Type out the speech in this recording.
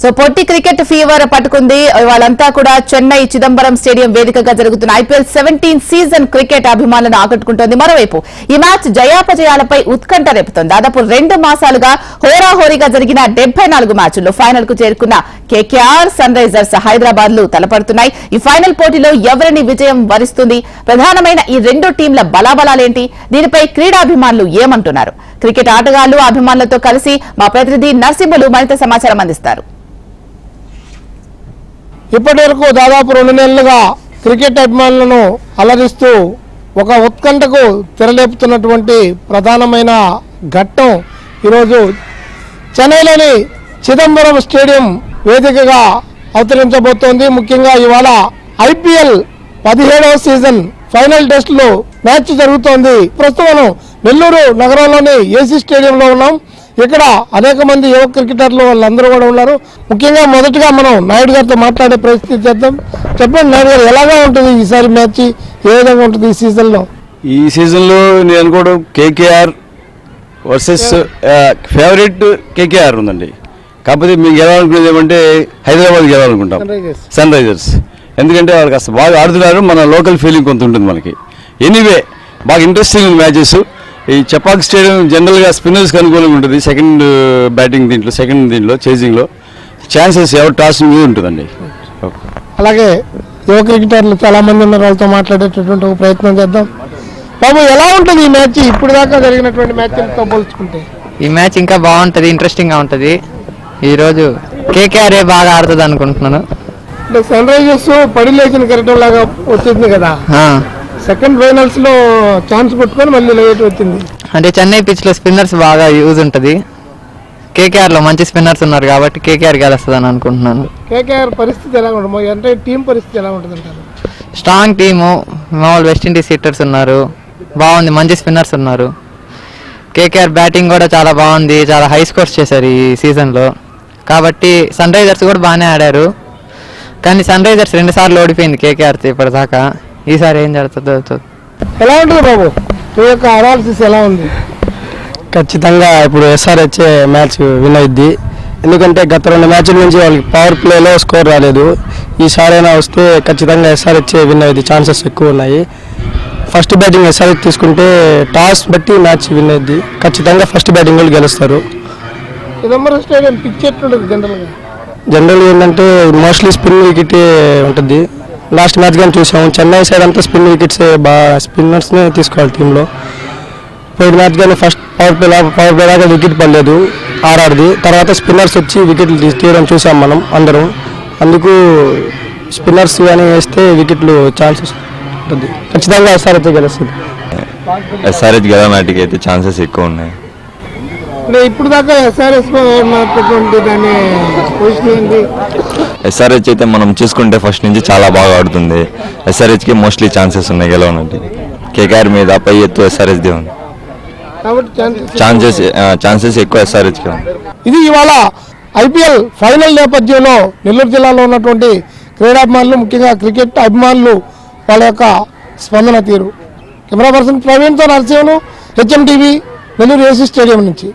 So పొట్టి cricket fever పట్టుకుంది. వాళ్ళంతా కూడా చెన్నై చిదంబరం స్టేడియం వేదికగా జరుగుతున్న ఐపీఎల్ 17 సీజన్ క్రికెట్ అభిమానులను ఆకట్టుకుంటోంది. మరోవైపు ఈ మ్యాచ్ జయాపజయాలపై ఉత్కంఠ రేపుతోంది. దాదాపు 2 మాసాలుగా హోరాహోరీగా జరిగిన 74 మ్యాచ్ల్లో ఫైనల్ కు చేరుకున్న కేకేఆర్, సన్ రైజర్స్ హైదరాబాద్ లు తలపడుతున్నాయి. ఈ ఫైనల్ పోటీలో ఎవరిని విజయం వరిస్తుంది? ప్రధానమైన ఈ 2 టీంల బలాబలాలేంటి? దీనిపై క్రీడాభిమానులు ఏమంటున్నారు? క్రికెట్ ఆటగాళ్లు అభిమానులతో కలిసి మా ప్రతినిధి నరసింహులు మరింత సమాచారం అందిస్తారు. ఇప్పటి వరకు దాదాపు 2 నెలలుగా క్రికెట్ అభిమానులను అలరిస్తూ ఒక ఉత్కంఠకు తెరలేపుతున్నటువంటి ప్రధానమైన ఘట్టం ఈరోజు చెన్నైలోని చిదంబరం స్టేడియం వేదికగా అవతరించబోతోంది. ముఖ్యంగా ఇవాళ ఐపీఎల్ 17వ సీజన్ ఫైనల్ టెస్టులో మ్యాచ్ జరుగుతోంది. ప్రస్తుతం నెల్లూరు నగరంలోని ఏసీ స్టేడియంలో ఉన్నాం. ఇక్కడ అనేక మంది యువ క్రికెటర్లు వాళ్ళందరూ కూడా ఉన్నారు. ముఖ్యంగా మొదటగా మనం నాయుడు గారితో మాట్లాడే పరిస్థితి చేద్దాం. చెప్పండి నాయుడు గారు, ఎలాగా ఉంటుంది ఈసారి మ్యాచ్? ఏ విధంగా ఉంటుంది ఈ సీజన్లో? ఈ సీజన్లో నేను అనుకోవడం కేకేఆర్ వర్సెస్ ఫేవరెట్ కేకేఆర్ ఉందండి. కాకపోతే మీకు గెలవాలనుకునేది ఏమంటే హైదరాబాద్ గెలవాలనుకుంటాం, సన్ రైజర్స్. ఎందుకంటే వాళ్ళు కాస్త బాగా ఆడుతున్నారు, మన లోకల్ ఫీలింగ్ కొంత ఉంటుంది మనకి. ఎనీవే బాగా ఇంట్రెస్టింగ్ మ్యాచెస్. ఈ చపాక్ స్టేడియం జనరల్గా స్పిన్నర్స్కి అనుకూలంగా ఉంటుంది. సెకండ్ దీంట్లో చేజింగ్లో ఛాన్సెస్ ఎవరు టాస్ మీద ఉంటుందండి. అలాగే యువ క్రికెటర్లు చాలా మంది ఉన్నారు, వాళ్ళతో మాట్లాడేటటువంటి ఒక ప్రయత్నం చేద్దాం. బాబు, ఎలా ఉంటుంది ఈ మ్యాచ్ ఇప్పుడు దాకా జరిగినటువంటి మ్యాచ్లతో పోల్చుకుంటే? ఈ మ్యాచ్ ఇంకా బాగుంటుంది, ఇంట్రెస్టింగ్గా ఉంటుంది. ఈరోజు కేకేఆర్ బాగా ఆడుతుంది అనుకుంటున్నాను. అంటే సన్ రైజర్స్ పడి లేచిన కెరటం లాగా వచ్చింది కదా, సెకండ్ ఫైనల్స్ లో ఛాన్స్ కొట్టుకొని మళ్ళీ లేట్ వచ్చింది. అంటే చెన్నై పిచ్ లో స్పిన్నర్స్ బాగా యూజ్ ఉంటుంది. కేకేఆర్ లో మంచి స్పిన్నర్స్ ఉన్నారు కాబట్టి కేకేఆర్ గెలుస్తుంది అని అనుకుంటున్నాను. కేకేఆర్ పరిస్థితి ఎలా ఉంటుంది? అంటే టీం పరిస్థితి ఎలా ఉంటుంది అంటారు? స్ట్రాంగ్ టీము, మామూలు వెస్టిండీస్ హిట్టర్స్ ఉన్నారు, బాగుంది, మంచి స్పిన్నర్స్ ఉన్నారు. కేకేఆర్ బ్యాటింగ్ కూడా చాలా బాగుంది, చాలా హై స్కోర్స్ చేశారు ఈ సీజన్లో. కాబట్టి సన్ రైజర్స్ కూడా బాగానే ఆడారు, కానీ సన్ రైజర్స్ 2 సార్లు ఓడిపోయింది కేకేఆర్ ఇప్పటిదాకా. ఈసారి ఏం జరుగుతుందో. ఎలా ఉంటుంది బాబు, మీ యొక్క అనాలిసిస్ ఎలా ఉంది? ఖచ్చితంగా ఇప్పుడు ఎస్ఆర్హెచ్ మ్యాచ్ విన్ అయ్యిద్ది. ఎందుకంటే గత 2 మ్యాచ్ల నుంచి వాళ్ళకి పవర్ ప్లేలో స్కోర్ రాలేదు. ఈసారైనా వస్తే ఖచ్చితంగా ఎస్ఆర్హెచ్ విన్ అయ్యిద్ది, ఛాన్సెస్ ఎక్కువ ఉన్నాయి. ఫస్ట్ బ్యాటింగ్ ఎస్ఆర్హెచ్ తీసుకుంటే టాస్ బట్టి మ్యాచ్ విన్ అయ్యిద్ది. ఖచ్చితంగా ఫస్ట్ బ్యాటింగ్ వాళ్ళు గెలుస్తారు. చిదంబరం స్టేడియం పిచ్ ఎట్లుంటుంది జనరల్గా ఏంటంటే మోస్ట్లీ స్పిన్ వికెట్ ఉంటుంది. లాస్ట్ మ్యాచ్ కానీ చూసాము, చెన్నై సైడ్ అంతా స్పిన్ వికెట్స్, బాగా స్పిన్నర్స్నే తీసుకోవాలి టీంలో. పోయిన మ్యాచ్ కానీ ఫస్ట్ పవర్ ప్లే దాకా వికెట్ పడలేదు ఆర్ఆర్ది. తర్వాత స్పిన్నర్స్ వచ్చి వికెట్లు తీయడం చూసాం మనం అందరం. అందుకు స్పిన్నర్స్ కానీ వేస్తే వికెట్లు ఛాన్సెస్ ఉంటుంది. ఖచ్చితంగా ఎస్ఆర్హెచ్ గెలుస్తుంది. ఎస్ఆర్హెచ్ గెలవడానికి అయితే ఛాన్సెస్ ఎక్కువ ఉన్నాయి. ఇప్పుడు దాకా ఎస్ఆర్హెచ్ దాని పొజిషన్ ఏంటి? ఎస్ఆర్హెచ్ అయితే మనం చూసుకుంటే ఫస్ట్ నుంచి చాలా బాగా ఆడుతుంది. ఎస్ఆర్హెచ్కి మోస్ట్లీ ఛాన్సెస్ ఉన్నాయి గెలవనంటే. కేకేఆర్ మీద పై ఎత్తు ఎస్ఆర్హెచ్దే ఉంది, ఛాన్సెస్ ఎక్కువ ఎస్ఆర్హెచ్కి ఉంది. ఇది ఇవాళ ఐపీఎల్ ఫైనల్ నేపథ్యంలో నెల్లూరు జిల్లాలో ఉన్నటువంటి క్రీడాభిమానులు, ముఖ్యంగా క్రికెట్ అభిమానులు వాళ్ళ యొక్క స్పందన తీరు. కెమెరా పర్సన్ ప్రవీణ్తో Narasimhulu, HM TV, Nellore AC stadium నుంచి.